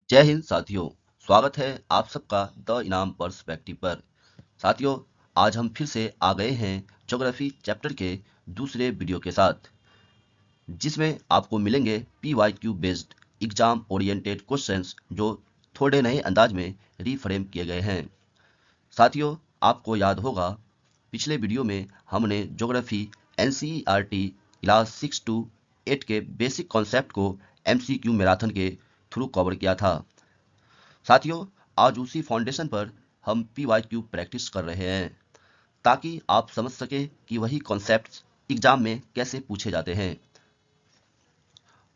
जय हिंद साथियों। स्वागत है आप सबका द इनाम पर्सपेक्टिव पर। साथियों, आज हम फिर से आ गए हैं ज्योग्राफी चैप्टर के दूसरे वीडियो के साथ, जिसमें आपको मिलेंगे PYQ based exam oriented questions जो थोड़े नए अंदाज में रीफ्रेम किए गए हैं। साथियों, आपको याद होगा पिछले वीडियो में हमने ज्योग्राफी NCERT क्लास 6 to 8 के बेसिक कॉन्सेप्ट को MCQ मैराथन के थ्रू कवर किया था। साथियों, आज उसी फाउंडेशन पर हम PYQ प्रैक्टिस कर रहे हैं ताकि आप समझ सके कि वही कॉन्सेप्ट्स एग्जाम में कैसे पूछे जाते हैं।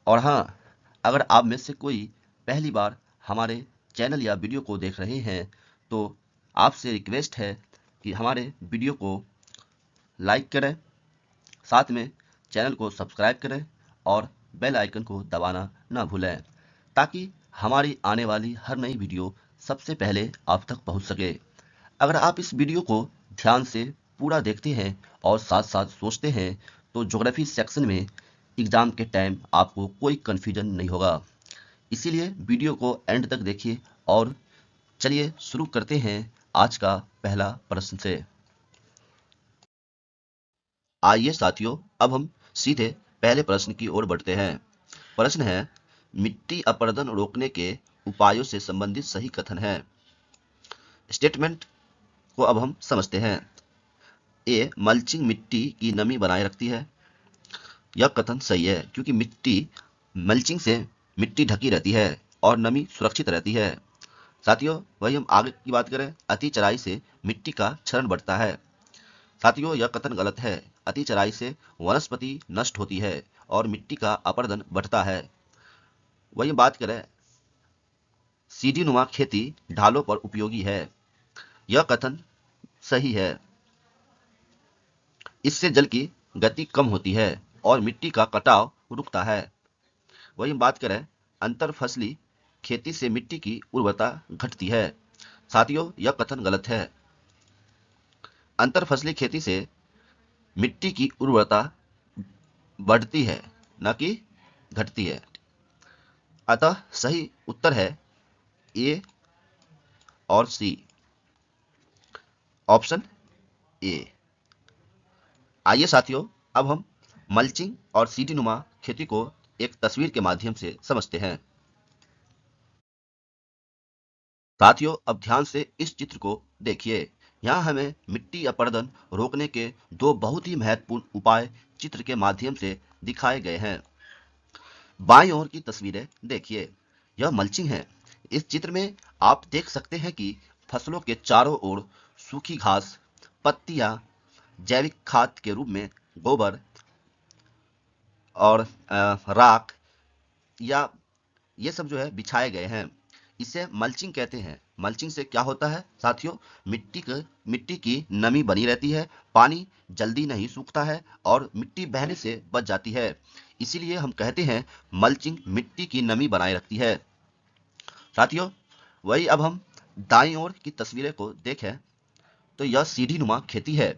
और हाँ, अगर आप में से कोई पहली बार हमारे चैनल या वीडियो को देख रहे हैं तो आपसे रिक्वेस्ट है कि हमारे वीडियो को लाइक करें, साथ में चैनल को सब्सक्राइब करें और बेल आइकन को दबाना ना भूलें ताकि हमारी आने वाली हर नई वीडियो सबसे पहले आप तक पहुंच सके। अगर आप इस वीडियो को ध्यान से पूरा देखते हैं और साथ साथ सोचते हैं तो ज्योग्राफी सेक्शन में एग्जाम के टाइम आपको कोई कन्फ्यूजन नहीं होगा। इसीलिए वीडियो को एंड तक देखिए और चलिए शुरू करते हैं आज का पहला प्रश्न से। आइए साथियों, अब हम सीधे पहले प्रश्न की ओर बढ़ते हैं। प्रश्न है, मिट्टी अपरदन रोकने के उपायों से संबंधित सही कथन है। स्टेटमेंट को अब हम समझते हैं। ए, मल्चिंग मिट्टी की नमी बनाए रखती है। यह कथन सही है क्योंकि मल्चिंग से मिट्टी ढकी रहती है और नमी सुरक्षित रहती है। साथियों, वही हम आगे की बात करें, अति चराई से मिट्टी का क्षरण बढ़ता है। साथियों, यह कथन गलत है। अति चराई से वनस्पति नष्ट होती है और मिट्टी का अपरदन बढ़ता है। वही बात करें, सीढ़ी नुमा खेती ढालों पर उपयोगी है। यह कथन सही है। इससे जल की गति कम होती है और मिट्टी का कटाव रुकता है। वही बात करें, अंतर फसली खेती से मिट्टी की उर्वरता घटती है। साथियों, यह कथन गलत है। अंतर फसली खेती से मिट्टी की उर्वरता बढ़ती है, न कि घटती है। अतः सही उत्तर है ए और सी, ऑप्शन ए। आइए साथियों, अब हम मल्चिंग और सीढ़ी नुमा खेती को एक तस्वीर के माध्यम से समझते हैं। साथियों, अब ध्यान से इस चित्र को देखिए। यहाँ हमें मिट्टी अपरदन रोकने के दो बहुत ही महत्वपूर्ण उपाय चित्र के माध्यम से दिखाए गए हैं। बाईं ओर की तस्वीरें देखिए, यह मल्चिंग है। इस चित्र में आप देख सकते हैं कि फसलों के चारों ओर सूखी घास, पत्तियां, जैविक खाद के रूप में गोबर और राख या ये सब जो है बिछाए गए हैं। इसे मल्चिंग कहते हैं। मल्चिंग से क्या होता है साथियों, मिट्टी की नमी बनी रहती है, पानी जल्दी नहीं सूखता है और मिट्टी बहने से बच जाती है। इसीलिए हम कहते हैं मल्चिंग मिट्टी की नमी बनाए रखती है। साथियों, वही अब हम दाईं ओर की तस्वीरें को देखें तो यह सीढ़ी नुमा खेती है।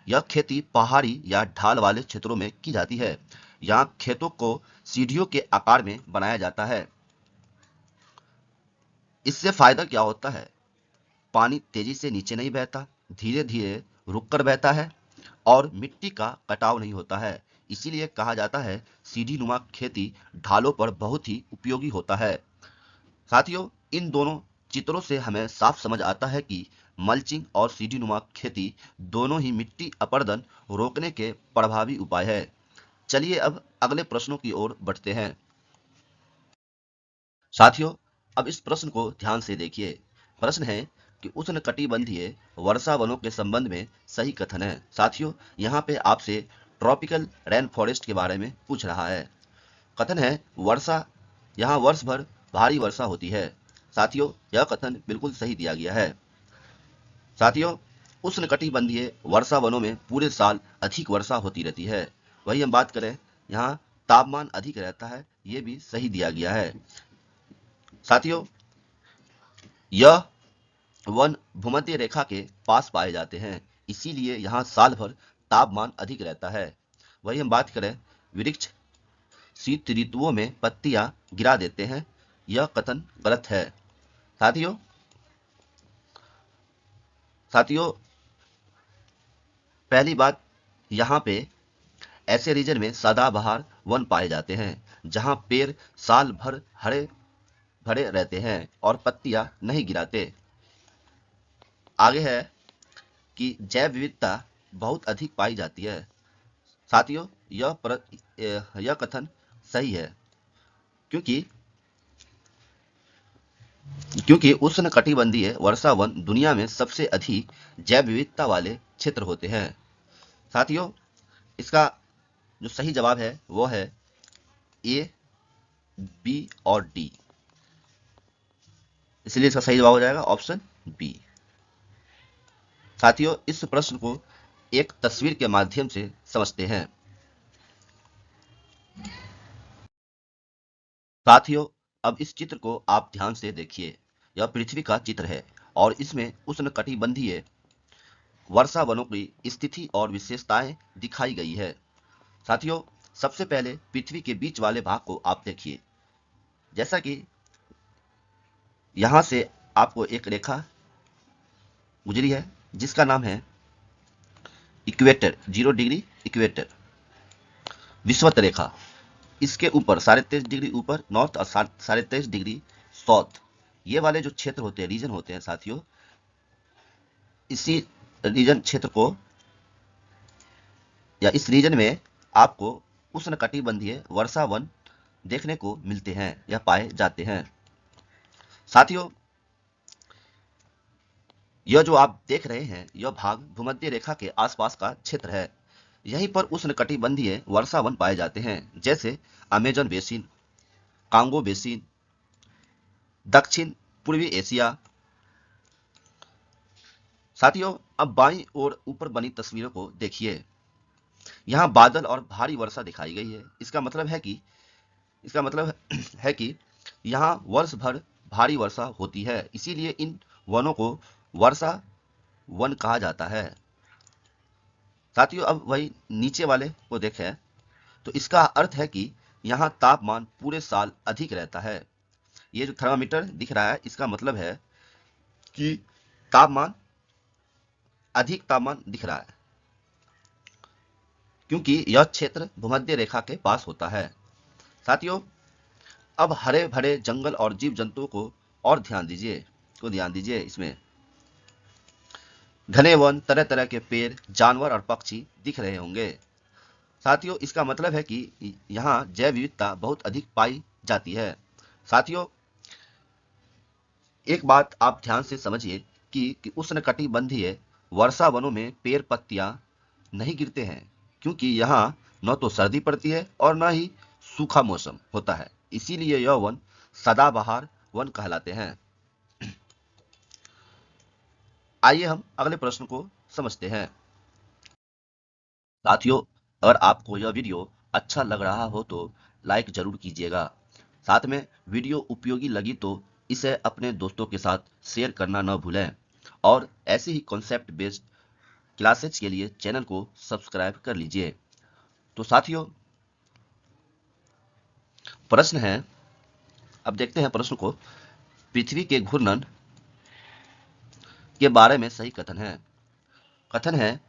यह खेती पहाड़ी या ढाल वाले क्षेत्रों में की जाती है। यहाँ खेतों को सीढ़ियों के आकार में बनाया जाता है। इससे फायदा क्या होता है, पानी तेजी से नीचे नहीं बहता, धीरे धीरे रुककर बहता है और मिट्टी का कटाव नहीं होता है। इसीलिए कहा जाता है सीढ़ी नुमा खेती ढालों पर बहुत ही उपयोगी होता है। साथियों, इन दोनों चित्रों से हमें साफ समझ आता है कि मल्चिंग और सीढ़ी नुमा खेती दोनों ही मिट्टी अपरदन रोकने के प्रभावी उपाय है। चलिए अब अगले प्रश्नों की ओर बढ़ते हैं। साथियों, अब इस प्रश्न को ध्यान से देखिए। प्रश्न है कि उष्णकटिबंधीय वर्षा वनों के संबंध में सही कथन है। साथियों, यहाँ पे आपसे ट्रॉपिकल रेन फॉरेस्ट के बारे में पूछ रहा है। कथन है वर्षा, यहाँ वर्ष भर भारी वर्षा होती है। साथियों, यह कथन बिल्कुल सही दिया गया है। साथियों, उष्णकटिबंधीय वर्षा वनों में पूरे साल अधिक वर्षा होती रहती है। वही हम बात करें, यहाँ तापमान अधिक रहता है, ये भी सही दिया गया है। साथियों, यह वन भूमध्य रेखा के पास पाए जाते हैं, इसीलिए यहाँ साल भर तापमान अधिक रहता है। वही हम बात करें, वृक्ष शीत ऋतुओं में पत्तियां गिरा देते हैं, यह कथन गलत है। साथियों साथियों पहली बात, यहाँ पे ऐसे रीजन में सदाबहार वन पाए जाते हैं जहाँ पेड़ साल भर हरे भरे रहते हैं और पत्तियां नहीं गिराते। आगे है कि जैव विविधता बहुत अधिक पाई जाती है। साथियों यह कथन सही है, क्योंकि क्योंकि उष्णकटिबंधीय वर्षा वन दुनिया में सबसे अधिक जैव विविधता वाले क्षेत्र होते हैं। साथियों इसका जो सही जवाब है वो है ए, बी और डी, इसलिए इसका सही जवाब हो जाएगा ऑप्शन बी। साथियों इस प्रश्न को एक तस्वीर के माध्यम से समझते हैं। साथियों अब इस चित्र को आप ध्यान से देखिए। यह पृथ्वी का चित्र है और इसमें उष्णकटिबंधीय वर्षा वनों की स्थिति और विशेषताएं दिखाई गई है। साथियों सबसे पहले पृथ्वी के बीच वाले भाग को आप देखिए। जैसा कि यहां से आपको एक रेखा गुजरी है जिसका नाम है इक्वेटर, 0 डिग्री इक्वेटर, विषुवत रेखा। इसके ऊपर 23.5 डिग्री ऊपर नॉर्थ और 23.5 डिग्री साउथ, ये वाले जो क्षेत्र होते हैं, रीजन होते हैं साथियों, इसी रीजन क्षेत्र को या इस रीजन में आपको उष्णकटिबंधीय वर्षा वन देखने को मिलते हैं या पाए जाते हैं। साथियों यह जो आप देख रहे हैं यह भाग भूमध्य रेखा के आसपास का क्षेत्र है। यहीं पर उष्णकटिबंधीय वर्षा वन पाए जाते हैं, जैसे अमेजन बेसिन, कांगो बेसिन, दक्षिण पूर्वी एशिया। साथियों अब बाईं ओर ऊपर बनी तस्वीरों को देखिए। यहाँ बादल और भारी वर्षा दिखाई गई है। इसका मतलब है कि यहाँ वर्ष भर भारी वर्षा होती है, इसीलिए इन वनों को वर्षा वन कहा जाता है। साथियों अब वही नीचे वाले को देखें तो इसका अर्थ है कि यहाँ तापमान पूरे साल अधिक रहता है। ये जो थर्मामीटर दिख रहा है इसका मतलब है कि अधिक तापमान दिख रहा है, क्योंकि यह क्षेत्र भूमध्य रेखा के पास होता है। साथियों अब हरे भरे जंगल और जीव जंतुओं को और ध्यान दीजिए। इसमें घने वन, तरह तरह के पेड़, जानवर और पक्षी दिख रहे होंगे। साथियों इसका मतलब है कि यहाँ जैव विविधता बहुत अधिक पाई जाती है। साथियों एक बात आप ध्यान से समझिए कि उष्णकटिबंधीय वर्षा वनों में पेड़ पत्तियां नहीं गिरते हैं, क्योंकि यहाँ न तो सर्दी पड़ती है और न ही सूखा मौसम होता है, इसीलिए यह वन सदाबहार वन कहलाते हैं। आइए हम अगले प्रश्न को समझते हैं। साथियों अगर आपको यह वीडियो अच्छा लग रहा हो तो लाइक जरूर कीजिएगा। साथ में वीडियो उपयोगी लगी तो इसे अपने दोस्तों के साथ शेयर करना न भूलें और ऐसे ही कॉन्सेप्ट बेस्ड क्लासेज के लिए चैनल को सब्सक्राइब कर लीजिए। तो साथियों प्रश्न है, अब देखते हैं प्रश्न को। पृथ्वी के घूर्णन के बारे में सही कथन है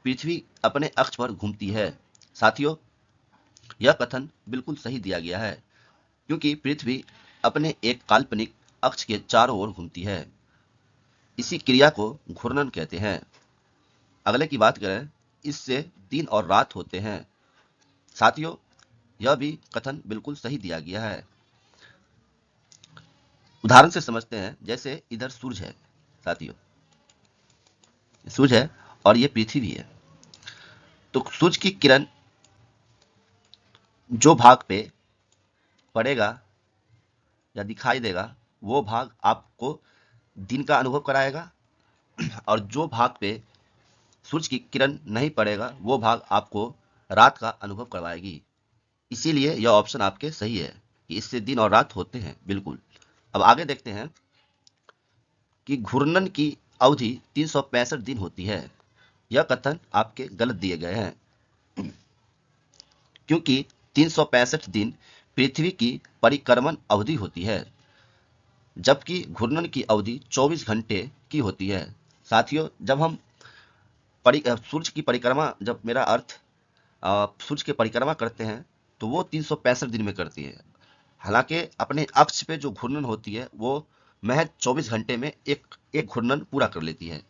पृथ्वी अपने अक्ष पर घूमती है। साथियों यह कथन बिल्कुल सही दिया गया है, क्योंकि पृथ्वी अपने एक काल्पनिक अक्ष के चारों ओर घूमती है। इसी क्रिया को घूर्णन कहते हैं। अगले की बात करें, इससे दिन और रात होते हैं। साथियों यह भी कथन बिल्कुल सही दिया गया है। उदाहरण से समझते हैं, जैसे इधर सूरज है साथियों, सूरज है और ये पृथ्वी है। तो सूरज की किरण जो भाग पे पड़ेगा या दिखाई देगा वो भाग आपको दिन का अनुभव कराएगा, और जो भाग पे सूरज की किरण नहीं पड़ेगा वो भाग आपको रात का अनुभव करवाएगी। इसीलिए यह ऑप्शन आपके सही है कि इससे दिन और रात होते हैं। बिल्कुल। अब आगे देखते हैं कि घूर्णन की अवधि 365 दिन होती है। यह कथन आपके गलत दिए गए हैं, क्योंकि 365 दिन पृथ्वी की परिक्रमण अवधि होती है। जबकि घूर्णन की अवधि 24 घंटे की होती है। साथियों, जब हम सूर्य की परिक्रमा, जब मेरा अर्थ सूर्य की परिक्रमा करते हैं तो वो 365 दिन में करती है। हालांकि अपने अक्ष पे जो घूर्णन होती है वो महज 24 घंटे में एक एक घूर्णन पूरा कर लेती है।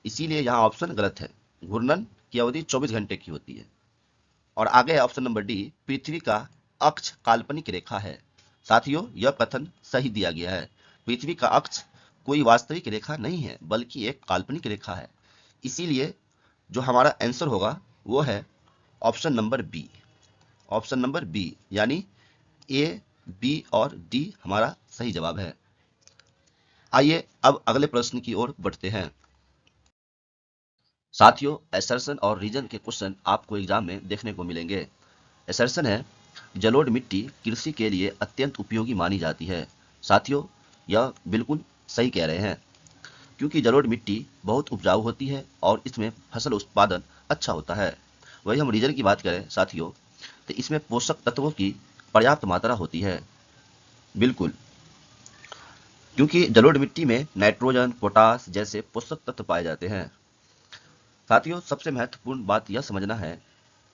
इसीलिए यहाँ ऑप्शन गलत है। घूर्णन की अवधि 24 घंटे की होती है। और आगे है ऑप्शन नंबर डी, पृथ्वी का अक्ष काल्पनिक रेखा है। साथियों, यह कथन सही दिया गया है। पृथ्वी का अक्ष कोई वास्तविक रेखा नहीं है, बल्कि एक काल्पनिक रेखा है। इसीलिए जो हमारा आंसर होगा वो है option number B. Option number B यानी ए, बी और डी हमारा सही जवाब है। आइए अब अगले प्रश्न की ओर बढ़ते हैं। साथियों, एसर्शन और रीजन के क्वेश्चन आपको एग्जाम में देखने को मिलेंगे। एसर्शन है, जलोढ़ मिट्टी कृषि के लिए अत्यंत उपयोगी मानी जाती है। साथियों, यह बिल्कुल सही कह रहे हैं, क्योंकि जलोढ़ मिट्टी बहुत उपजाऊ होती है और इसमें फसल उत्पादन अच्छा होता है। वही हम रीजन की बात करें साथियों, तो इसमें पोषक तत्वों की पर्याप्त मात्रा होती है। बिल्कुल, क्योंकि जलोढ़ मिट्टी में नाइट्रोजन, पोटास जैसे पोषक तत्व पाए जाते हैं। साथियों, सबसे महत्वपूर्ण बात यह समझना है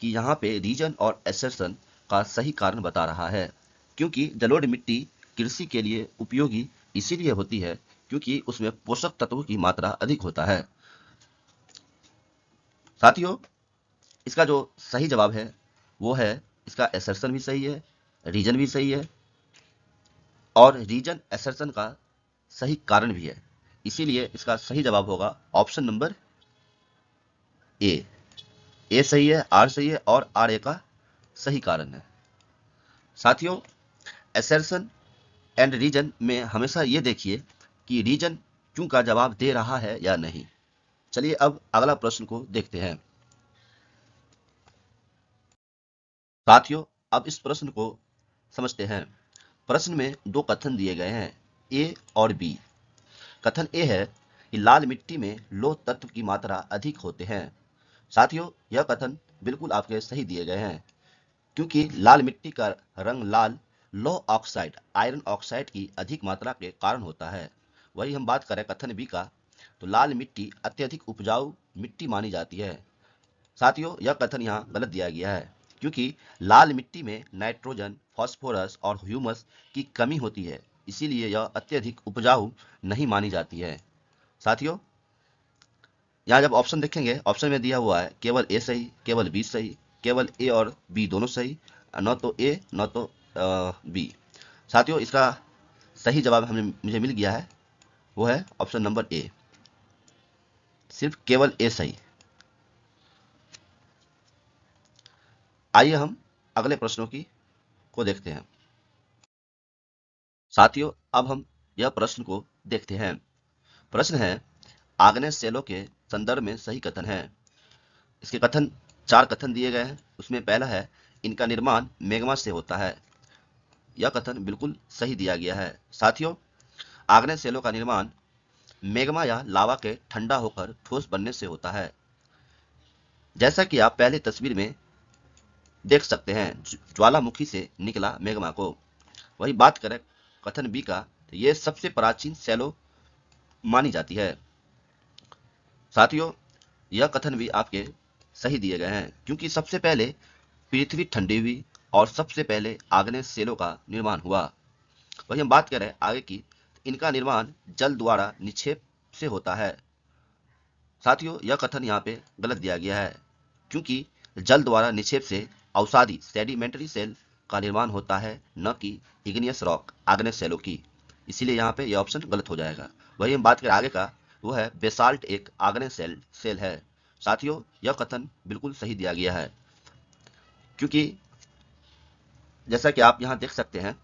कि यहाँ पे रीजन और एसर्शन का सही कारण बता रहा है, क्योंकि जलोढ़ मिट्टी कृषि के लिए उपयोगी इसीलिए होती है क्योंकि उसमें पोषक तत्वों की मात्रा अधिक होता है। साथियों, इसका जो सही जवाब है वो है, इसका एसर्शन भी सही है, रीजन भी सही है और रीजन एसर्शन का सही कारण भी है। इसीलिए इसका सही जवाब होगा ऑप्शन नंबर ए। ए सही है, आर सही है और आर ए का सही कारण है। साथियों, एसर्शन एंड रीजन में हमेशा ये देखिए कि रीजन क्यों का जवाब दे रहा है या नहीं। चलिए अब अगला प्रश्न को देखते हैं। साथियों, अब इस प्रश्न को समझते हैं। प्रश्न में दो कथन दिए गए हैं, ए और बी। कथन ए है कि लाल मिट्टी में लोह तत्व की मात्रा अधिक होते हैं। साथियों, यह कथन बिल्कुल आपके सही दिए गए हैं, क्योंकि लाल मिट्टी का रंग लाल लौह ऑक्साइड, आयरन ऑक्साइड की अधिक मात्रा के कारण होता है। वही हम बात करें कथन बी का, तो लाल मिट्टी अत्यधिक उपजाऊ मिट्टी मानी जाती है। साथियों, यह कथन यहाँ गलत दिया गया है, क्योंकि लाल मिट्टी में नाइट्रोजन, फास्फोरस और ह्यूमस की कमी होती है, इसीलिए यह अत्यधिक उपजाऊ नहीं मानी जाती है। साथियों, यहाँ जब ऑप्शन देखेंगे, ऑप्शन में दिया हुआ है केवल ए सही, केवल बी सही, केवल ए और बी दोनों सही, न तो ए न तो बी। साथियों, इसका सही जवाब हमें मुझे मिल गया है, वो है ऑप्शन नंबर ए, सिर्फ केवल ए सही। आइए हम अगले प्रश्नों को देखते हैं। साथियों, अब हम यह प्रश्न को देखते हैं। प्रश्न है, आग्नेय सेलों के संदर्भ में सही कथन है। इसके कथन, चार कथन दिए गए हैं। उसमें पहला है, इनका निर्माण मैग्मा से होता है। यह कथन बिल्कुल सही दिया गया है। साथियों, आग्नेय सेलों का निर्माण मैग्मा या लावा के ठंडा होकर ठोस बनने से होता है। जैसा कि आप पहले तस्वीर में देख सकते हैं, ज्वालामुखी से निकला मैग्मा को। वही बात करें कथन बी का, तो ये सबसे प्राचीन सेलों मानी जाती है। साथियों, यह कथन भी आपके सही दिए गए हैं, क्योंकि सबसे पहले पृथ्वी ठंडी हुई और सबसे पहले आग्नेय सेलों का निर्माण हुआ। वही हम बात करें आगे की, इनका निर्माण जल द्वारा निक्षेप से होता है। साथियों, यह कथन यहाँ पे गलत दिया गया है, क्योंकि जल द्वारा निक्षेप से अवसादी सेडिमेंट्री सेल का निर्माण होता है, न कि इग्नियस रॉक आग्नेय सेलों की। इसीलिए यहाँ पे यह ऑप्शन गलत हो जाएगा। वही हम बात करें आगे का, वो है बेसाल्ट एक आग्नेय सेल है। साथियों, यह कथन बिल्कुल सही दिया गया है, क्योंकि जैसा कि आप यहाँ देख सकते हैं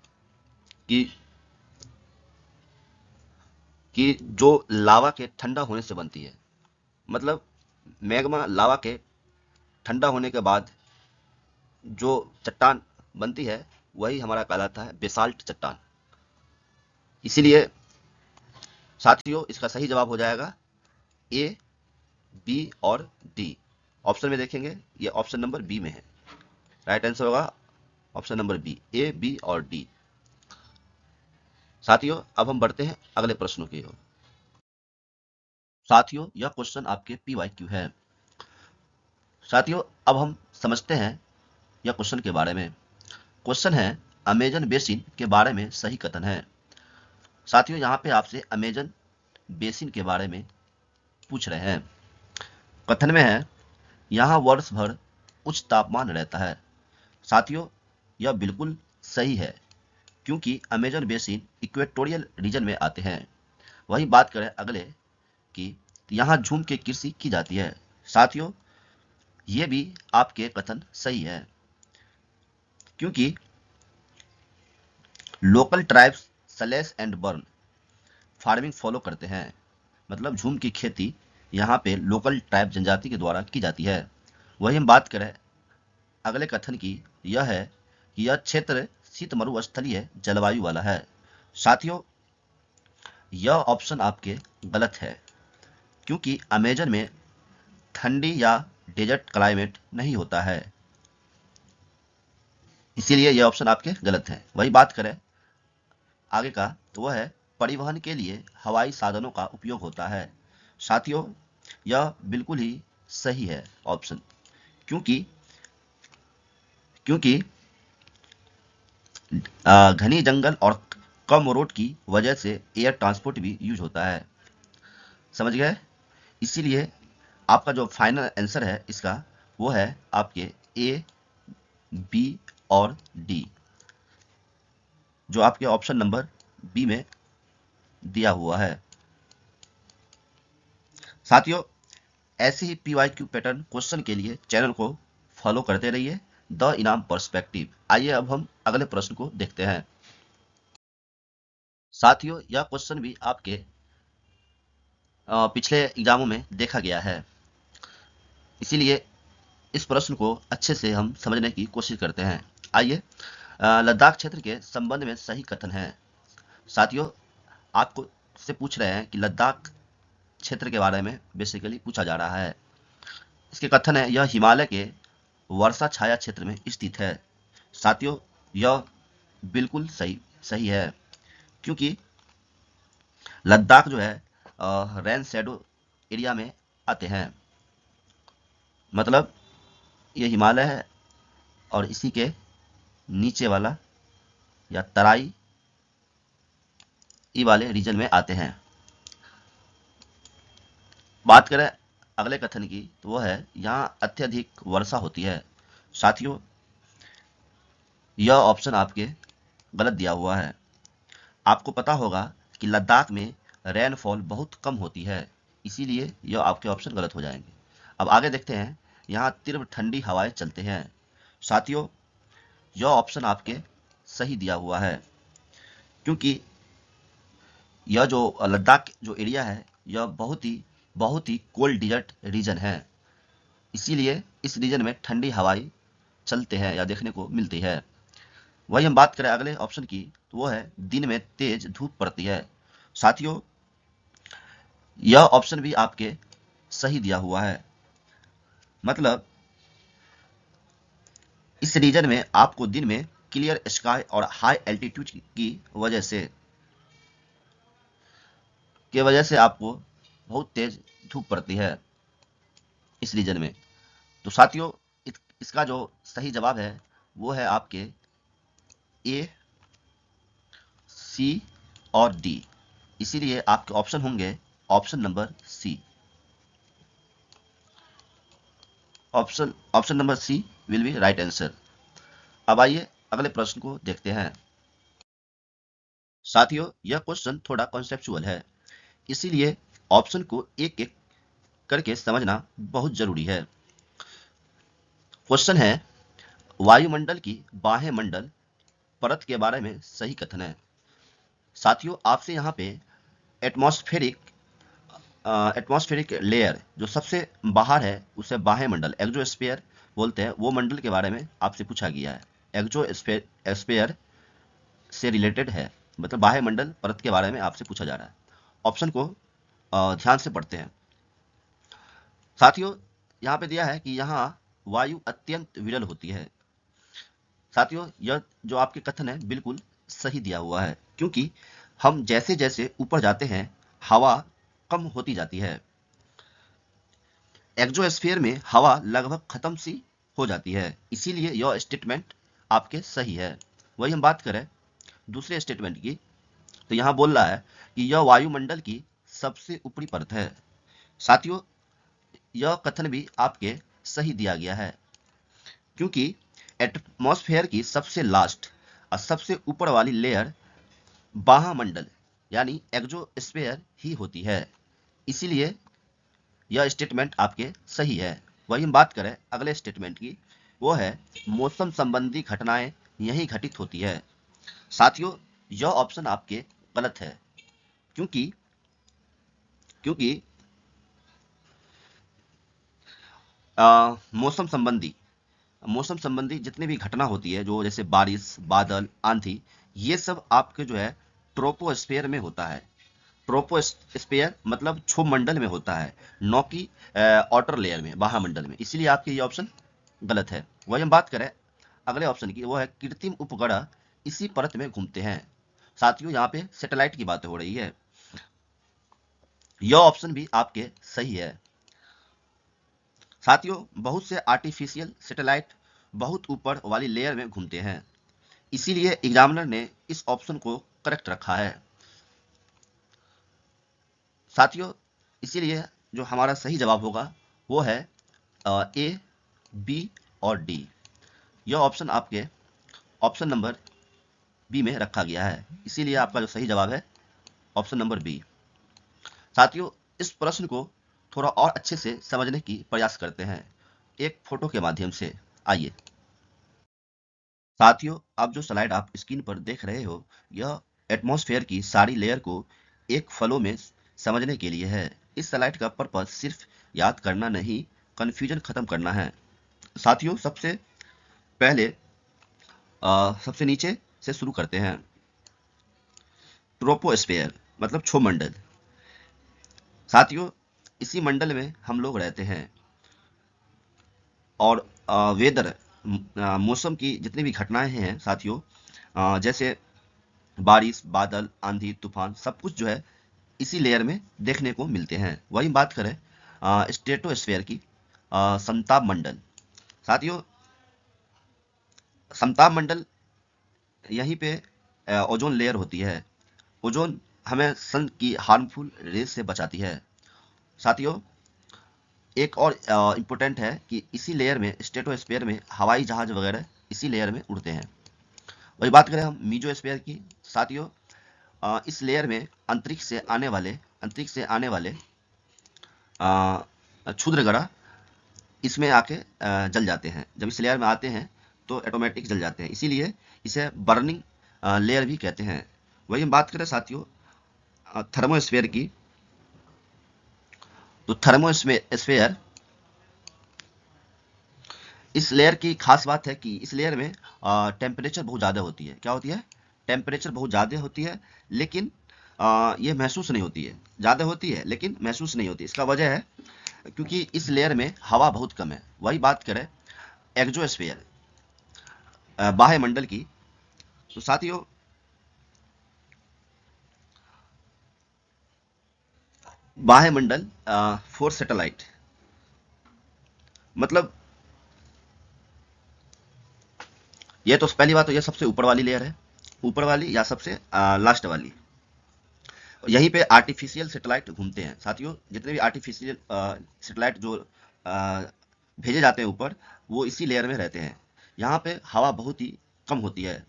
कि जो लावा के ठंडा होने से बनती है, मतलब मैग्मा लावा के ठंडा होने के बाद जो चट्टान बनती है वही हमारा कहलाता है बेसाल्ट चट्टान। इसीलिए साथियों, इसका सही जवाब हो जाएगा ए, बी और डी। ऑप्शन में देखेंगे, ये ऑप्शन नंबर बी में है। राइट आंसर होगा ऑप्शन नंबर बी, ए, बी और डी। साथियों अब हम बढ़ते हैं अगले प्रश्नों की ओर। साथियों यह क्वेश्चन आपके PYQ है। साथियों अब हम समझते हैं यह क्वेश्चन के बारे में। क्वेश्चन है अमेजन बेसिन के बारे में सही कथन है। साथियों यहाँ पे आपसे अमेजन बेसिन के बारे में पूछ रहे हैं। कथन में है यहाँ वर्ष भर उच्च तापमान रहता है। साथियों यह बिल्कुल सही है क्योंकि अमेजन बेसिन इक्वेटोरियल रीजन में आते हैं। वही बात करें अगले कि यहाँ झूम के कृषि की जाती है। साथियों ये भी आपके कथन सही है क्योंकि local tribes slash and burn farming follow करते हैं। मतलब झूम की खेती यहाँ पे लोकल ट्राइब जनजाति के द्वारा की जाती है। वही हम बात करें अगले कथन की, यह है कि यह क्षेत्र शीत मरुस्थलीय जलवायु वाला है। साथियों यह ऑप्शन आपके गलत है क्योंकि अमेजन में ठंडी या डेजर्ट क्लाइमेट नहीं होता है, इसीलिए यह ऑप्शन आपके गलत है। वही बात करें आगे का तो वह है परिवहन के लिए हवाई साधनों का उपयोग होता है। साथियों यह बिल्कुल ही सही है ऑप्शन क्योंकि क्योंकि घनी जंगल और कम रोड की वजह से एयर ट्रांसपोर्ट भी यूज होता है। समझ गए? इसीलिए आपका जो फाइनल आंसर है इसका वो है आपके ए, बी और डी, जो आपके ऑप्शन नंबर बी में दिया हुआ है। साथियों ऐसे ही PYQ पैटर्न क्वेश्चन के लिए चैनल को फॉलो करते रहिए। द इनाम पर्सपेक्टिव। आइए अब हम अगले प्रश्न को देखते हैं। साथियों यह क्वेश्चन भी आपके पिछले एग्जामों में देखा गया है, इसीलिए इस प्रश्न को अच्छे से हम समझने की कोशिश करते हैं। आइए लद्दाख क्षेत्र के संबंध में सही कथन है। साथियों आपको से पूछ रहे हैं कि लद्दाख क्षेत्र के बारे में बेसिकली पूछा जा रहा है। इसके कथन है यह हिमालय के वर्षा छाया क्षेत्र में स्थित है। साथियों यह बिल्कुल सही है क्योंकि लद्दाख जो है रेन शैडो एरिया में आते हैं। मतलब ये हिमालय है और इसी के नीचे वाला या तराई वाले रीजन में आते हैं। बात करें अगले कथन की तो वह है यहाँ अत्यधिक वर्षा होती है। साथियों यह ऑप्शन आपके गलत दिया हुआ है। आपको पता होगा कि लद्दाख में रेनफॉल बहुत कम होती है, इसीलिए यह आपके ऑप्शन गलत हो जाएंगे। अब आगे देखते हैं यहाँ तीव्र ठंडी हवाएं चलते हैं। साथियों यह ऑप्शन आपके सही दिया हुआ है क्योंकि यह जो लद्दाख जो एरिया है यह बहुत ही कोल्ड डिजर्ट रीजन है, इसीलिए इस रीजन में ठंडी हवाएं चलते हैं या देखने को मिलती है। वही हम बात करें अगले ऑप्शन की तो वो है दिन में तेज धूप पड़ती है। साथियों यह ऑप्शन भी आपके सही दिया हुआ है। मतलब इस रीजन में आपको दिन में क्लियर स्काई और हाई एल्टीट्यूड की वजह से आपको बहुत तेज धूप पड़ती है इस रीजन में। तो साथियों इसका जो सही जवाब है वो है आपके ए, सी और डी, इसीलिए आपके ऑप्शन होंगे option number C. Option number C will be right answer. अब आइए अगले प्रश्न को देखते हैं। साथियों यह क्वेश्चन थोड़ा कॉन्सेप्चुअल है, इसीलिए ऑप्शन को एक एक करके समझना बहुत जरूरी है। क्वेश्चन है वायुमंडल की बाह्य मंडल परत के बारे में सही कथन है। साथियों आपसे यहाँ पे एटमॉस्फेरिक लेयर जो सबसे बाहर है उसे बाह्य मंडल एक्सोस्फीयर बोलते हैं, वो मंडल के बारे में आपसे पूछा गया है। एक्सोस्फीयर से रिलेटेड है, मतलब बाह्य मंडल परत के बारे में आपसे पूछा जा रहा है। ऑप्शन को ध्यान से पढ़ते हैं। साथियों यहाँ पे दिया है कि यहाँ वायु अत्यंत विरल होती है। साथियों यह जो आपके कथन है बिल्कुल सही दिया हुआ है क्योंकि हम जैसे जैसे ऊपर जाते हैं हवा कम होती जाती है। एक्सोस्फीयर में हवा लगभग खत्म सी हो जाती है, इसीलिए यह स्टेटमेंट आपके सही है। वही हम बात करें दूसरे स्टेटमेंट की, तो यहाँ बोल रहा है कि यह वायुमंडल की सबसे ऊपरी परत है। साथियों, यह कथन भी आपके सही दिया गया है, क्योंकि एटमॉस्फेयर की सबसे लास्ट और सबसे ऊपर वाली लेयर बाह्यमंडल यानी एक्सोस्फीयर ही होती है, इसीलिए यह स्टेटमेंट आपके सही है। वही हम बात करें अगले स्टेटमेंट की, वो है मौसम संबंधी घटनाएं यहीं घटित होती है। साथियों, यह ऑप्शन आपके गलत है, क्योंकि क्योंकि मौसम संबंधी जितनी भी घटना होती है, जो जैसे बारिश, बादल, आंधी, ये सब आपके जो है ट्रोपोस्फेयर में होता है। ट्रोपोस्फेयर मतलब क्षोभमंडल में होता है, न कि आउटर लेयर में, बाह्यमंडल में, इसीलिए आपके ये ऑप्शन गलत है। वही हम बात करें अगले ऑप्शन की, वो है कृत्रिम उपग्रह इसी परत में घूमते हैं। साथियों, यहाँ पे सैटेलाइट की बात हो रही है, यह ऑप्शन भी आपके सही है। साथियों, बहुत से आर्टिफिशियल सैटेलाइट बहुत ऊपर वाली लेयर में घूमते हैं, इसीलिए एग्जामिनर ने इस ऑप्शन को करेक्ट रखा है। साथियों, इसीलिए जो हमारा सही जवाब होगा वो है ए, बी और डी। यह ऑप्शन आपके ऑप्शन नंबर बी में रखा गया है, इसीलिए आपका जो सही जवाब है ऑप्शन नंबर बी। साथियों, इस प्रश्न को थोड़ा और अच्छे से समझने की प्रयास करते हैं एक फोटो के माध्यम से। आइए साथियों, अब जो स्लाइड आप स्क्रीन पर देख रहे हो, यह एटमॉस्फेयर की सारी लेयर को एक फ्लो में समझने के लिए है। इस स्लाइड का पर्पज सिर्फ याद करना नहीं, कंफ्यूजन खत्म करना है। साथियों, सबसे पहले सबसे नीचे से शुरू करते हैं। ट्रोपोस्फेयर मतलब क्षोभमंडल। साथियों, इसी मंडल में हम लोग रहते हैं और वेदर मौसम की जितनी भी घटनाएं हैं साथियों, जैसे बारिश, बादल, आंधी, तूफान, सब कुछ जो है इसी लेयर में देखने को मिलते हैं। वही बात करें स्ट्रेटोस्फेयर की, समताप मंडल। साथियों, समताप मंडल यहीं पे ओजोन लेयर होती है। ओजोन हमें सन की हार्मफुल रेज से बचाती है। साथियों, एक और इम्पोर्टेंट है कि इसी लेयर में, स्ट्रेटोस्फेयर में, हवाई जहाज वगैरह इसी लेयर में उड़ते हैं। वही बात करें हम मीजोस्फेयर की। साथियों, इस लेयर में अंतरिक्ष से आने वाले क्षुद्र ग्रह इसमें आके जल जाते हैं। जब इस लेयर में आते हैं तो ऑटोमेटिक जल जाते हैं, इसीलिए इसे बर्निंग लेयर भी कहते हैं। वही हम बात करें साथियों थर्मोस्फेयर की, तो थर्मोस्फेयर इस लेयर की खास बात है कि इस लेयर में टेम्परेचर बहुत ज़्यादा होती है। क्या होती है? टेम्परेचर बहुत ज़्यादा होती है, लेकिन ये महसूस नहीं होती है। ज़्यादा होती है लेकिन महसूस नहीं होती। इसका वजह है क्योंकि इस लेयर में हवा बहुत कम है। वही बात करें एक्सोस्फीयर बाह्य मंडल की, तो साथियों बाह्य मंडल फॉर सैटेलाइट मतलब, ये तो पहली बात तो ये सबसे ऊपर वाली लेयर है, ऊपर वाली या सबसे लास्ट वाली। यहीं पे आर्टिफिशियल सैटेलाइट घूमते हैं। साथियों, जितने भी आर्टिफिशियल सैटेलाइट जो भेजे जाते हैं ऊपर, वो इसी लेयर में रहते हैं। यहाँ पे हवा बहुत ही कम होती है।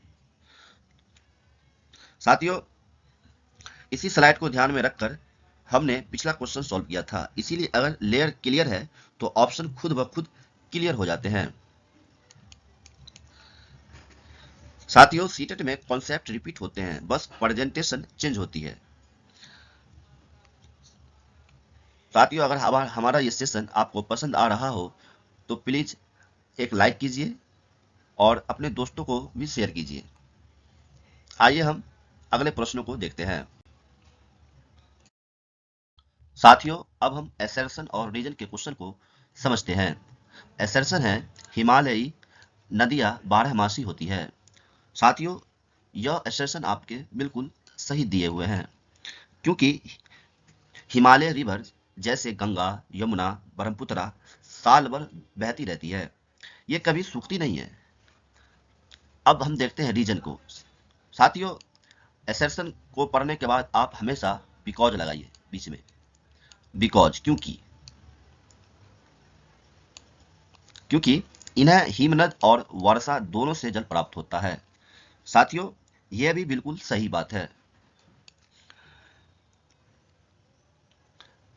साथियों, इसी स्लाइड को ध्यान में रखकर हमने पिछला क्वेश्चन सॉल्व किया था, इसीलिए अगर लेयर क्लियर है तो ऑप्शन खुद ब खुद क्लियर हो जाते हैं। साथियों, सीटेट में कॉन्सेप्ट रिपीट होते हैं, बस प्रेजेंटेशन चेंज होती है। साथियों, अगर हमारा ये सेशन आपको पसंद आ रहा हो तो प्लीज एक लाइक कीजिए और अपने दोस्तों को भी शेयर कीजिए। आइए हम अगले प्रश्नों को देखते हैं। साथियों, अब हम एसर्शन और रीजन के क्वेश्चन को समझते हैं। एसर्शन है हिमालयी नदियां बारहमासी होती है। साथियों, यह एसर्शन आपके बिल्कुल सही दिए हुए हैं, क्योंकि हिमालय रिवर जैसे गंगा, यमुना, ब्रह्मपुत्र साल भर बहती रहती है, ये कभी सूखती नहीं है। अब हम देखते हैं रीजन को। साथियों, एसर्शन को पढ़ने के बाद आप हमेशा बिकॉज लगाइए बीच में, बिकॉज क्योंकि इन्हें हिमनद और वर्षा दोनों से जल प्राप्त होता है। साथियों, यह भी बिल्कुल सही बात है,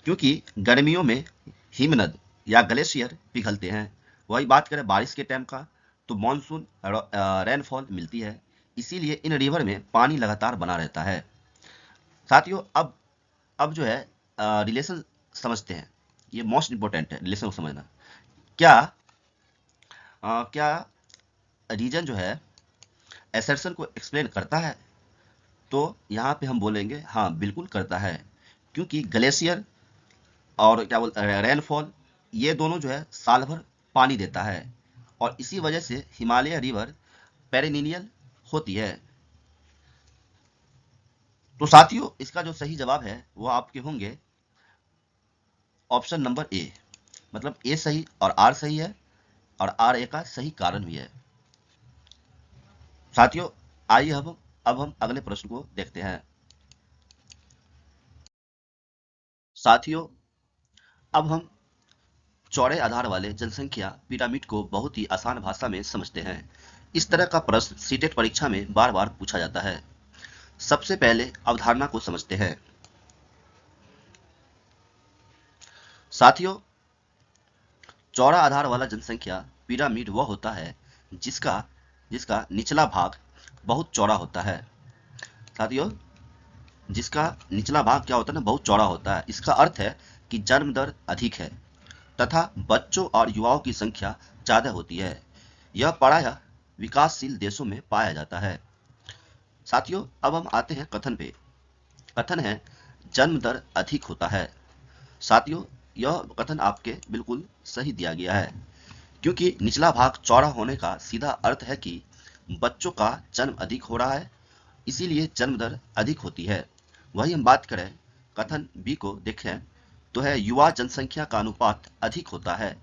क्योंकि गर्मियों में हिमनद या ग्लेशियर पिघलते हैं। वही बात करें बारिश के टाइम का, तो मानसून रेनफॉल मिलती है, इसीलिए इन रिवर में पानी लगातार बना रहता है। साथियों, अब जो है रिलेशन समझते हैं, ये मोस्ट इंपॉर्टेंट है रिलेशन को समझना। क्या क्या रीजन जो है एसर्शन को एक्सप्लेन करता है? तो यहाँ पे हम बोलेंगे हाँ, बिल्कुल करता है, क्योंकि ग्लेशियर और क्या बोलते हैं रेनफॉल, ये दोनों जो है साल भर पानी देता है, और इसी वजह से हिमालय रिवर पेरिनियल होती है। तो साथियों, इसका जो सही जवाब है वो आपके होंगे ऑप्शन नंबर ए, मतलब ए सही और आर सही है, और आर ए का सही कारण भी है। साथियों, आइए अब हम अगले प्रश्न को देखते हैं। साथियों, अब हम चौड़े आधार वाले जनसंख्या पिरामिड को बहुत ही आसान भाषा में समझते हैं। इस तरह का प्रश्न सीटेट परीक्षा में बार बार पूछा जाता है। सबसे पहले अवधारणा को समझते हैं। साथियों, चौड़ा आधार वाला जनसंख्या पिरामिड वह होता है जिसका जिसका निचला भाग बहुत चौड़ा होता है। साथियों, जिसका निचला भाग क्या होता है ना, बहुत चौड़ा होता है। इसका अर्थ है कि जन्म दर अधिक है तथा बच्चों और युवाओं की संख्या ज्यादा होती है। यह प्रायः विकासशील देशों में पाया जाता है। साथियों, अब हम आते हैं कथन पे। कथन है जन्म दर अधिक होता है। साथियों, यह कथन आपके बिल्कुल सही दिया गया है, क्योंकि निचला भाग चौड़ा होने का सीधा अर्थ है कि बच्चों का जन्म अधिक हो रहा है, इसीलिए जन्म दर अधिक होती है। वही हम बात करें कथन बी को देखें तो है युवा जनसंख्या का अनुपात अधिक होता है।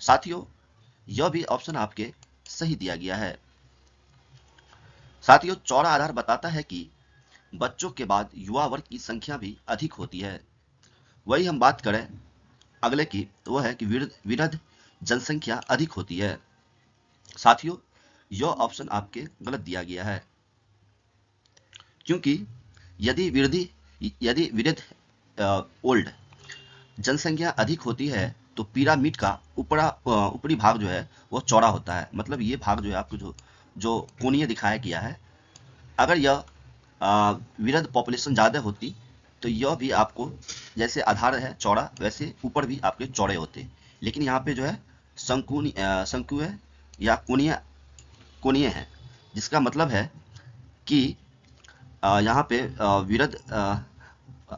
साथियों, यह भी ऑप्शन आपके सही दिया गया है। साथियों, चौड़ा आधार बताता है कि बच्चों के बाद युवा वर्ग की संख्या भी अधिक होती है। वही हम बात करें अगले की, वह है कि वृद्ध जनसंख्या अधिक होती है। साथियों, यह ऑप्शन आपके गलत दिया गया है, क्योंकि यदि वृद्ध ओल्ड जनसंख्या अधिक होती है तो पिरामिड का ऊपरी भाग जो है वो चौड़ा होता है। मतलब ये भाग जो है आपको जो जो कोणीय दिखाया गया है, अगर यह वृद्ध पॉपुलेशन ज़्यादा होती तो यह भी आपको जैसे आधार है चौड़ा, वैसे ऊपर भी आपके चौड़े होते। लेकिन यहाँ पे जो है शंकु है या कोणीय है, जिसका मतलब है कि यहाँ पे वृद्ध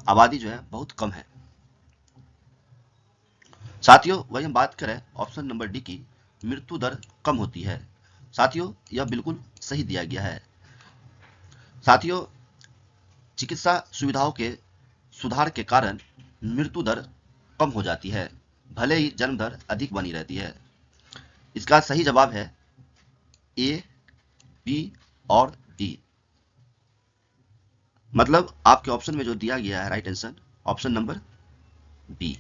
आबादी जो है बहुत कम है। साथियों, वही हम बात करें ऑप्शन नंबर डी की, मृत्यु दर कम होती है। साथियों, यह बिल्कुल सही दिया गया है। साथियों, चिकित्सा सुविधाओं के सुधार के कारण मृत्यु दर कम हो जाती है, भले ही जन्म दर अधिक बनी रहती है। इसका सही जवाब है ए, बी और डी। मतलब आपके ऑप्शन में जो दिया गया है right answer option number B.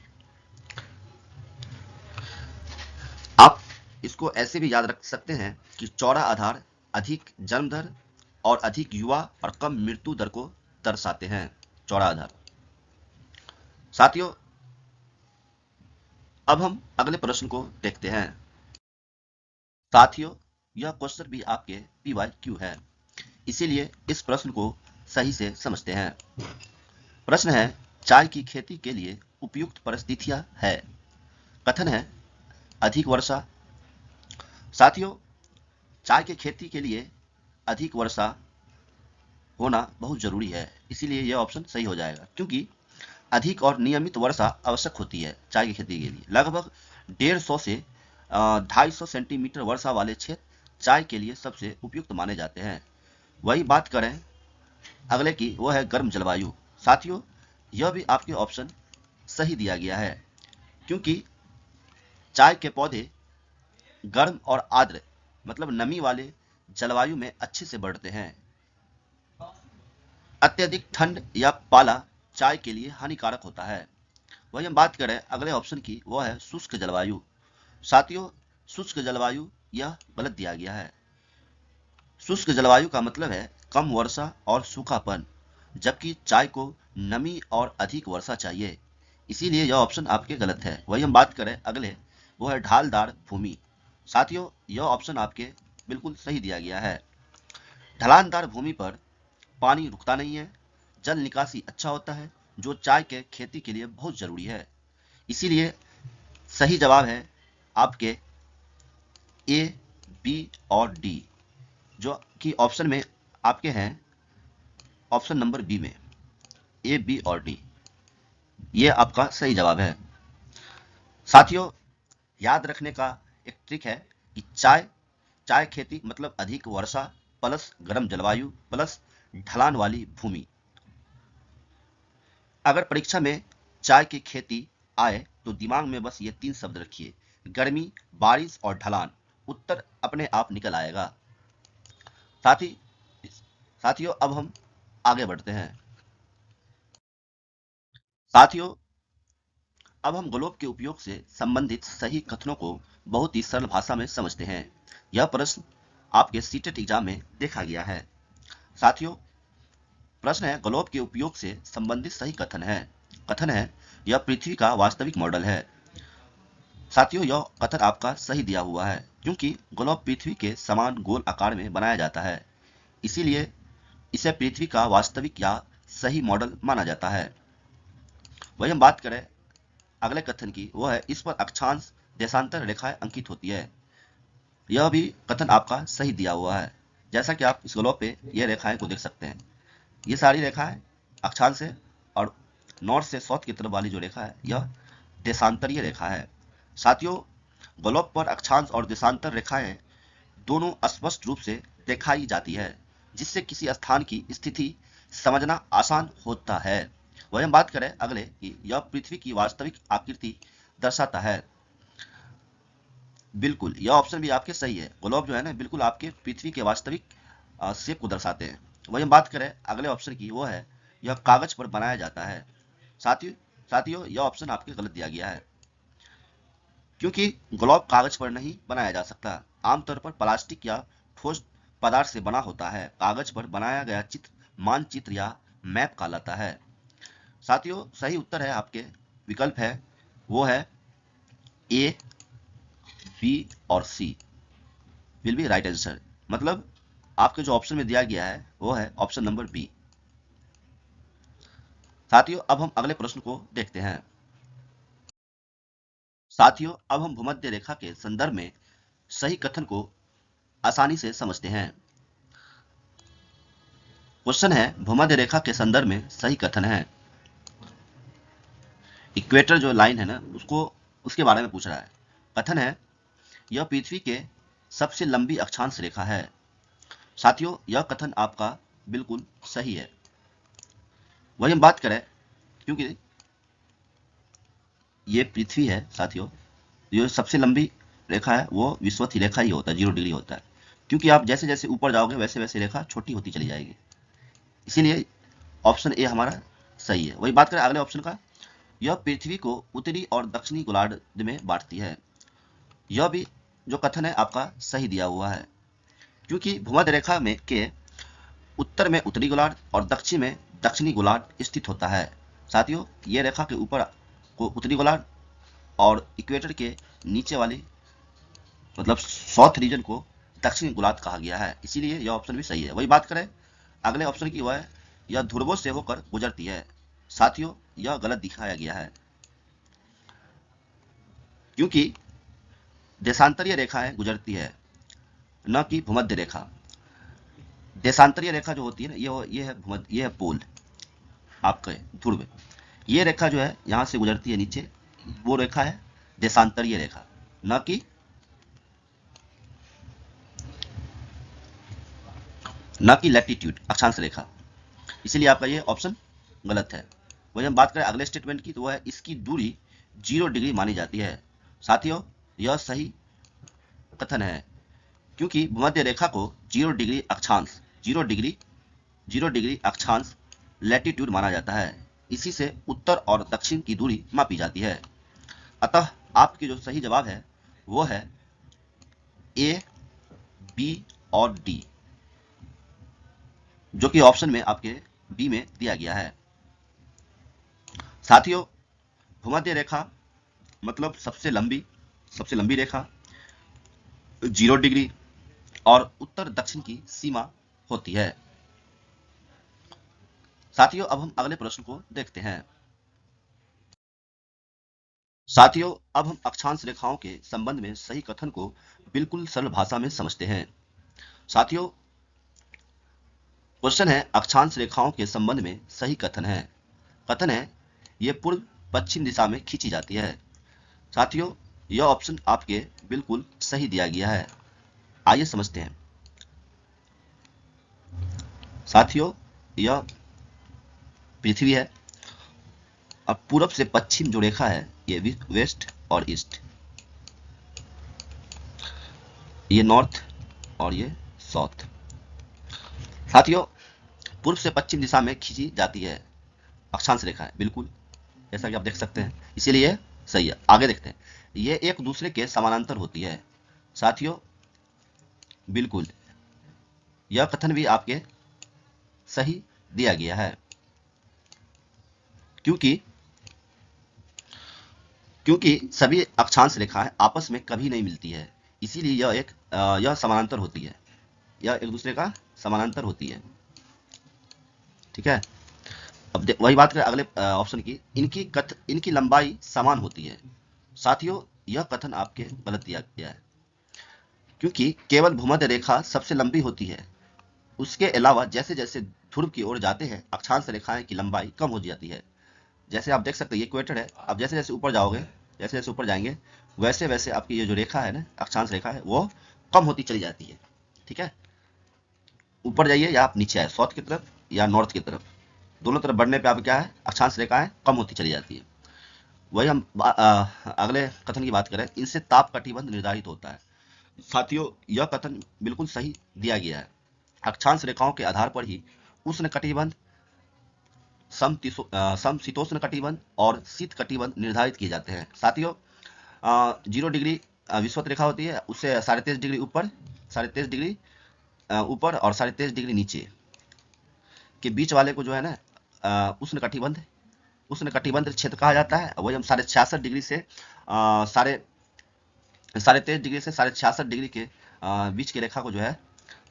आप इसको ऐसे भी याद रख सकते हैं कि चौड़ा आधार अधिक जन्म दर और अधिक युवा और कम मृत्यु दर को दर्शाते हैं, चौड़ा आधार। साथियों, अब हम अगले प्रश्न को देखते हैं। साथियों, यह क्वेश्चन भी आपके PYQ है, इसीलिए इस प्रश्न को सही से समझते हैं। प्रश्न है चाय की खेती के लिए उपयुक्त परिस्थितियां है। कथन है अधिक वर्षा। साथियों, चाय की खेती के लिए अधिक वर्षा होना बहुत जरूरी है, इसीलिए यह ऑप्शन सही हो जाएगा, क्योंकि अधिक और नियमित वर्षा आवश्यक होती है चाय की खेती के लिए। लगभग 150 से 250 सेंटीमीटर वर्षा वाले क्षेत्र चाय के लिए सबसे उपयुक्त माने जाते हैं। वही बात करें अगले की वो है गर्म जलवायु। साथियों, यह भी आपके ऑप्शन सही दिया गया है, क्योंकि चाय के पौधे गर्म और आर्द्र मतलब नमी वाले जलवायु में अच्छे से बढ़ते हैं। अत्यधिक ठंड या पाला चाय के लिए हानिकारक होता है। वही हम बात करें अगले ऑप्शन की, वो है शुष्क जलवायु। साथियों, शुष्क जलवायु यह गलत दिया गया है। शुष्क जलवायु का मतलब है कम वर्षा और सूखापन, जबकि चाय को नमी और अधिक वर्षा चाहिए। इसीलिए यह ऑप्शन आपके गलत है। वही हम बात करें अगले, वो है ढालदार भूमि। साथियों, यह ऑप्शन आपके बिल्कुल सही दिया गया है। ढलानदार भूमि पर पानी रुकता नहीं है, जल निकासी अच्छा होता है, जो चाय के खेती के लिए बहुत जरूरी है। इसीलिए सही जवाब है आपके ए, बी और डी, जो कि ऑप्शन में आपके हैं ऑप्शन नंबर बी में, ए, बी और डी, ये आपका सही जवाब है। साथियों, याद रखने का एक ट्रिक है कि चाय चाय खेती मतलब अधिक वर्षा प्लस गर्म जलवायु प्लस ढलान वाली भूमि। अगर परीक्षा में चाय की खेती आए तो दिमाग में बस ये 3 शब्द रखिए, गर्मी, बारिश और ढलान। उत्तर अपने आप निकल आएगा। साथी साथियों, अब हम आगे बढ़ते हैं। साथियों, अब हम ग्लोब के उपयोग से संबंधित सही कथनों को बहुत ही सरल भाषा में समझते हैं। यह प्रश्न आपके सीटेट एग्जाम में देखा गया है। साथियों, प्रश्न है ग्लोब के उपयोग से संबंधित सही कथन है यह पृथ्वी का वास्तविक मॉडल है। साथियों, यह कथन आपका सही दिया हुआ है, क्योंकि ग्लोब पृथ्वी के समान गोल आकार में बनाया जाता है, इसीलिए इसे पृथ्वी का वास्तविक या सही मॉडल माना जाता है। वही हम बात करें अगले कथन की, वो है इस पर अक्षांश देशांतर रेखाएं अंकित होती है। यह भी कथन आपका सही दिया हुआ है। जैसा कि आप इस ग्लोब पे ये रेखाएं को देख सकते हैं, ये सारी रेखाएं अक्षांश है, और नॉर्थ से साउथ की तरफ वाली जो रेखा है यह देशांतरीय रेखा है। साथियों, ग्लोब पर अक्षांश और देशांतर रेखाएं दोनों स्पष्ट रूप से दिखाई जाती है, जिससे किसी स्थान की स्थिति समझना आसान होता है। वही हम बात करें अगले कि यह पृथ्वी की वास्तविक आकृति दर्शाता है। बिल्कुल, यह ऑप्शन भी आपके सही है। ग्लोब जो है ना, बिल्कुल आपके पृथ्वी के वास्तविक शेप को दर्शाते हैं। वही हम बात करें अगले ऑप्शन की, वो है यह कागज पर बनाया जाता है। साथियों, यह ऑप्शन आपके गलत दिया गया है, क्योंकि ग्लोब कागज पर नहीं बनाया जा सकता। आमतौर पर प्लास्टिक या ठोस पदार्थ से बना होता है। कागज पर बनाया गया चित्र मानचित्र या मैप कहलाता है। साथियों, सही उत्तर है आपके विकल्प है, वो है ए, बी और सी विल बी राइट आंसर। मतलब आपके जो ऑप्शन में दिया गया है वो है ऑप्शन नंबर बी। साथियों, अब हम अगले प्रश्न को देखते हैं। साथियों, अब हम भूमध्य रेखा के संदर्भ में सही कथन को आसानी से समझते हैं। क्वेश्चन है भूमध्य रेखा के संदर्भ में सही कथन है। इक्वेटर जो लाइन है ना, उसको उसके बारे में पूछ रहा है। कथन है यह पृथ्वी के सबसे लंबी अक्षांश रेखा है। साथियों, यह कथन आपका बिल्कुल सही है। वही हम बात करें, क्योंकि ये पृथ्वी है साथियों, जो सबसे लंबी रेखा है वो विषुवत रेखा ही होता है, 0 डिग्री होता है। क्योंकि आप जैसे जैसे ऊपर जाओगे वैसे वैसे रेखा छोटी होती चली जाएगी, इसीलिए ऑप्शन ए हमारा सही है। वही बात करें अगले ऑप्शन का, यह पृथ्वी को उत्तरी और दक्षिणी गोलार्ध में बांटती है। यह भी जो कथन है आपका सही दिया हुआ है, क्योंकि भूमध्य रेखा में के उत्तर में उत्तरी गोलार्ध और दक्षिण में दक्षिणी गोलार्ध स्थित होता है। साथियों, ये रेखा के ऊपर को उत्तरी गोलार्ध और इक्वेटर के नीचे वाली मतलब साउथ रीजन को दक्षिणी गोलार्ध कहा गया है, इसीलिए यह ऑप्शन भी सही है। वही बात करें अगले ऑप्शन की, वह है यह ध्रुवों से होकर गुजरती है। साथियों, यह गलत दिखाया गया है, क्योंकि देशांतरीय रेखाएं गुजरती है, न कि भूमध्य रेखा। देशांतरीय रेखा जो होती है ना, ये है भूमध्य, ये है पोल आपके ध्रुव। ये रेखा जो है यहाँ से गुजरती है नीचे, वो रेखा है देशांतरीय रेखा, न कि लैटिट्यूड अक्षांश रेखा। इसीलिए आपका ये ऑप्शन गलत है। वही हम बात करें अगले स्टेटमेंट की, तो वह है इसकी दूरी 0 डिग्री मानी जाती है। साथियों, यह सही कथन है, क्योंकि भूमध्य रेखा को 0 डिग्री अक्षांश 0 डिग्री अक्षांश लैटिट्यूड माना जाता है। इसी से उत्तर और दक्षिण की दूरी मापी जाती है। अतः आपकी जो सही जवाब है वो है ए, बी और डी, जो कि ऑप्शन में आपके बी में दिया गया है। साथियों, भूमध्य रेखा मतलब सबसे लंबी रेखा 0 डिग्री और उत्तर दक्षिण की सीमा होती है। साथियों, अब हम अगले प्रश्न को देखते हैं। साथियों, अब हम अक्षांश रेखाओं के संबंध में सही कथन को बिल्कुल सरल भाषा में समझते हैं। साथियों, क्वेश्चन है अक्षांश रेखाओं के संबंध में सही कथन है ये पूर्व पश्चिम दिशा में खींची जाती है। साथियों, यह ऑप्शन आपके बिल्कुल सही दिया गया है। आइए समझते हैं। साथियों, यह पृथ्वी है और पूरब से पश्चिम जो रेखा है ये वेस्ट और ईस्ट, ये नॉर्थ और ये साउथ। साथियों, पूर्व से पश्चिम दिशा में खींची जाती है अक्षांश रेखा है, बिल्कुल जैसा कि आप देख सकते हैं, इसीलिए सही है। आगे देखते हैं। ये एक दूसरे के समानांतर होती है। साथियों, बिल्कुल यह कथन भी आपके सही दिया गया है, क्योंकि सभी अक्षांश रेखाएं आपस में कभी नहीं मिलती है, इसीलिए यह समानांतर होती है, यह एक दूसरे का समानांतर होती है। ठीक है। अब वही बात करें अगले ऑप्शन की, इनकी लंबाई समान होती है। साथियों, यह कथन आपके गलत दिया गया है, क्योंकि केवल भूमध्य रेखा सबसे लंबी होती है। उसके अलावा जैसे जैसे ध्रुव की ओर जाते हैं अक्षांश रेखाएं की लंबाई कम हो जाती है। जैसे आप देख सकते हैं ये इक्वेटर है, अब जैसे जैसे ऊपर जाओगे, जैसे जैसे ऊपर जाएंगे वैसे वैसे आपकी ये जो रेखा है ना, अक्षांश रेखा है, वो कम होती चली जाती है। ठीक है। ऊपर जाइए या आप नीचे आए, साउथ की तरफ या नॉर्थ की तरफ, दोनों तरफ बढ़ने पे आप क्या है, अक्षांश रेखाएं कम होती चली जाती है। वही हम अगले कथन की बात करें, इनसे ताप कटिबंध निर्धारित होता है। साथियों, यह कथन बिल्कुल सही दिया गया है। अक्षांश रेखाओं के आधार पर ही उष्ण कटिबंध, समशीतोष्ण कटिबंध और शीत कटिबंध निर्धारित किए जाते हैं। साथियों, 0 डिग्री विषुवत रेखा होती है, उससे 23.5 डिग्री ऊपर, 23.5 डिग्री ऊपर और 23.5 डिग्री नीचे के बीच वाले को जो है ना उष्ण कटिबंध क्षेत्र कहा जाता है। वही हम 66.5 डिग्री से 66 डिग्री के बीच की रेखा को जो है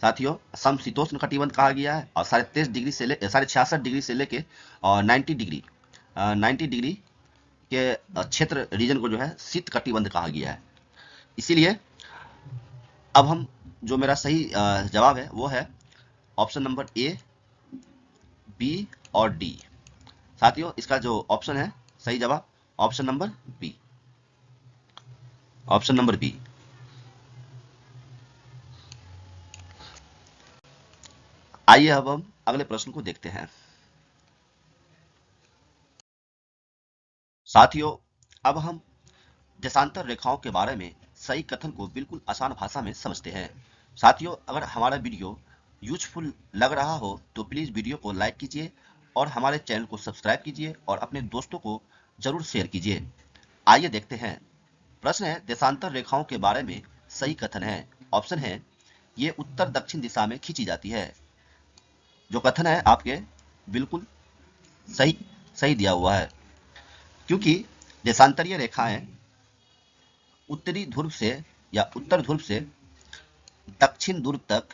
साथियों समशीतोष्ण कटिबंध कहा गया है, और 66 डिग्री से लेके और 90 डिग्री के क्षेत्र रीजन को जो है शीत कटिबंध कहा गया है। इसीलिए अब हम जो मेरा सही जवाब है वो है ऑप्शन नंबर ए, बी और डी। साथियों, इसका जो ऑप्शन है सही जवाब option number B, option number B. आइए अब हम अगले प्रश्न को देखते हैं। साथियों, अब हम देशांतर रेखाओं के बारे में सही कथन को बिल्कुल आसान भाषा में समझते हैं। साथियों, अगर हमारा वीडियो यूजफुल लग रहा हो तो प्लीज वीडियो को लाइक कीजिए और हमारे चैनल को सब्सक्राइब कीजिए और अपने दोस्तों को जरूर शेयर कीजिए। आइए देखते हैं। प्रश्न है देशांतर रेखाओं के बारे में सही कथन है। ऑप्शन है ये उत्तर दक्षिण दिशा में खींची जाती है। जो कथन है आपके बिल्कुल सही दिया हुआ है, क्योंकि देशांतरीय रेखाएं उत्तरी ध्रुव से या उत्तर ध्रुव से दक्षिण ध्रुव तक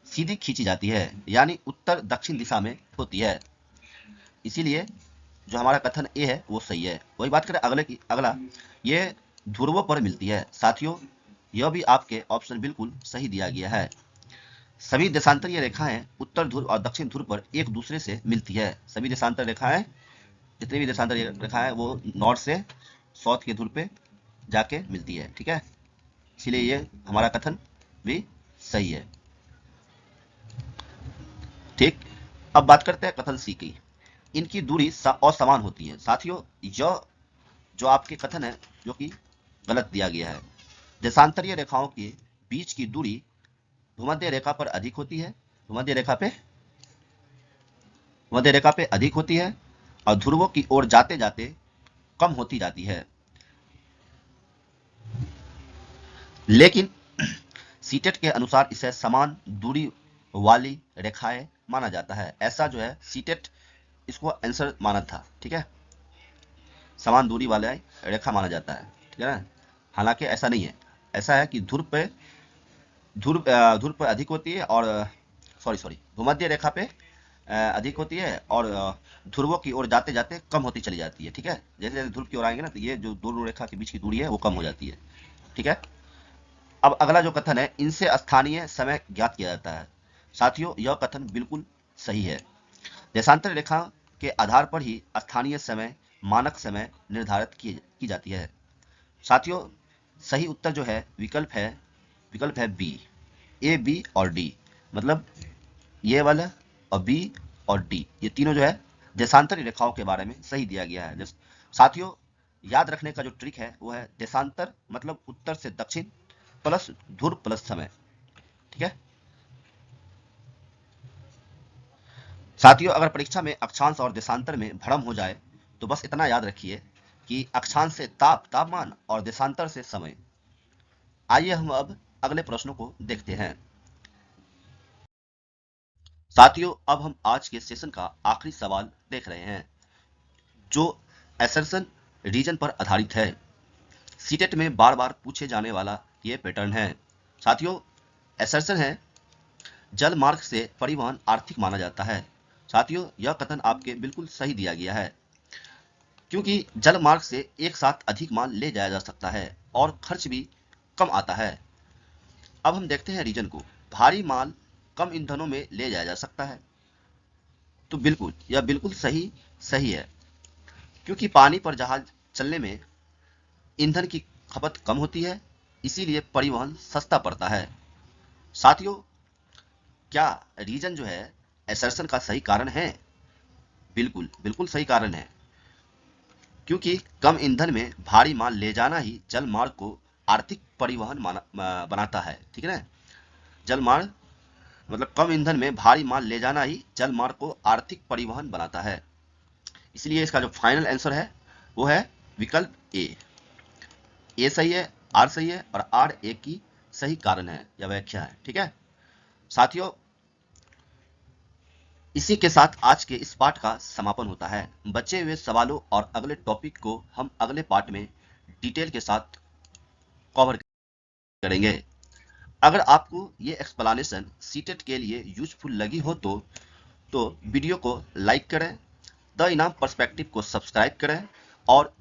सीधी खींची जाती है, यानी उत्तर दक्षिण दिशा में होती है। इसीलिए जो हमारा कथन ए है वो सही है। वही बात करें अगला, ये ध्रुवों पर मिलती है। साथियों, यह भी आपके ऑप्शन बिल्कुल सही दिया गया है। सभी देशांतरीय रेखाएं उत्तर ध्रुव और दक्षिण ध्रुव पर एक दूसरे से मिलती है। सभी देशांतर रेखाएं, जितनी भी देशांतरीय रेखाएं वो नॉर्थ से साउथ के ध्रुव पे जाके मिलती है। ठीक है, इसलिए ये हमारा कथन भी सही है। ठीक, अब बात करते हैं कथन सी की। इनकी दूरी असमान होती है। साथियों, यह जो आपके कथन है जो कि गलत दिया गया है। देशांतरीय रेखाओं के बीच की दूरी भूमध्य रेखा पर अधिक होती है, भूमध्य रेखा पे अधिक होती है और ध्रुवों की ओर जाते जाते कम होती जाती है। लेकिन सीटेट के अनुसार इसे समान दूरी वाली रेखाएं माना जाता है। ऐसा जो है सीटेट इसको आंसर माना था, ठीक है, समान दूरी वाले रेखा माना जाता है, ठीक है ना। हालांकि ऐसा नहीं है, ऐसा है कि ध्रुव पे अधिक होती है और सॉरी भूमध्य रेखा पे अधिक होती है और ध्रुवों की ओर जाते जाते कम होती चली जाती है, ठीक है। जैसे जैसे ध्रुव की ओर आएंगे ना तो ये जो दोनों रेखा के बीच की दूरी है वो कम हो जाती है, ठीक है। अब अगला जो कथन है, इनसे स्थानीय समय ज्ञात किया जाता है। साथियों, यह कथन बिल्कुल सही है। देशांतर रेखा के आधार पर ही स्थानीय समय, मानक समय निर्धारित की जाती है। साथियों, सही उत्तर जो है विकल्प है बी। ए, बी और डी, मतलब ये वाला और बी और डी, ये तीनों जो है देशांतरी रेखाओं के बारे में सही दिया गया है। साथियों, याद रखने का जो ट्रिक है वो है देशांतर मतलब उत्तर से दक्षिण प्लस ध्रुव प्लस समय, ठीक है। साथियों, अगर परीक्षा में अक्षांश और देशांतर में भ्रम हो जाए तो बस इतना याद रखिए कि अक्षांश से तापमान और देशांतर से समय। आइए हम अब अगले प्रश्नों को देखते हैं। साथियों, अब हम आज के सेशन का आखिरी सवाल देख रहे हैं जो असर्शन रीजन पर आधारित है। सीटेट में बार बार पूछे जाने वाला ये पैटर्न है। साथियों, असर्शन है जल मार्ग से परिवहन आर्थिक माना जाता है। साथियों, यह कथन आपके बिल्कुल सही दिया गया है क्योंकि जल मार्ग से एक साथ अधिक माल ले जाया जा सकता है और खर्च भी कम आता है। अब हम देखते हैं रीजन को। भारी माल कम ईंधनों में ले जाया जा सकता है, तो बिल्कुल यह बिल्कुल सही है क्योंकि पानी पर जहाज चलने में ईंधन की खपत कम होती है, इसीलिए परिवहन सस्ता पड़ता है। साथियों, क्या रीजन जो है असर्शन का सही कारण है? बिल्कुल सही कारण है क्योंकि कम ईंधन में भारी माल ले जाना ही जल मार्ग को आर्थिक परिवहन बनाता है, ठीक है ना। जल मार्ग मतलब कम ईंधन में भारी माल ले जाना ही जल मार्ग को आर्थिक परिवहन बनाता है। इसलिए इसका जो फाइनल आंसर है वो है विकल्प ए सही है, आर सही है और आर ए की सही कारण है या व्याख्या है, ठीक है। साथियों, इसी के साथ आज के इस पाठ का समापन होता है। बचे हुए सवालों और अगले टॉपिक को हम अगले पार्ट में डिटेल के साथ कवर करेंगे। अगर आपको ये एक्सप्लेनेशन सीटेट के लिए यूजफुल लगी हो तो वीडियो को लाइक करें, द इनाम पर्सपेक्टिव को सब्सक्राइब करें और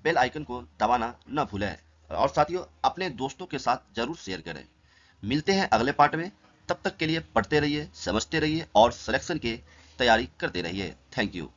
बेल आइकन को दबाना न भूलें। और साथियों, अपने दोस्तों के साथ जरूर शेयर करें। मिलते हैं अगले पार्ट में, तब तक के लिए पढ़ते रहिए, समझते रहिए और सिलेक्शन की तैयारी करते रहिए। Thank you.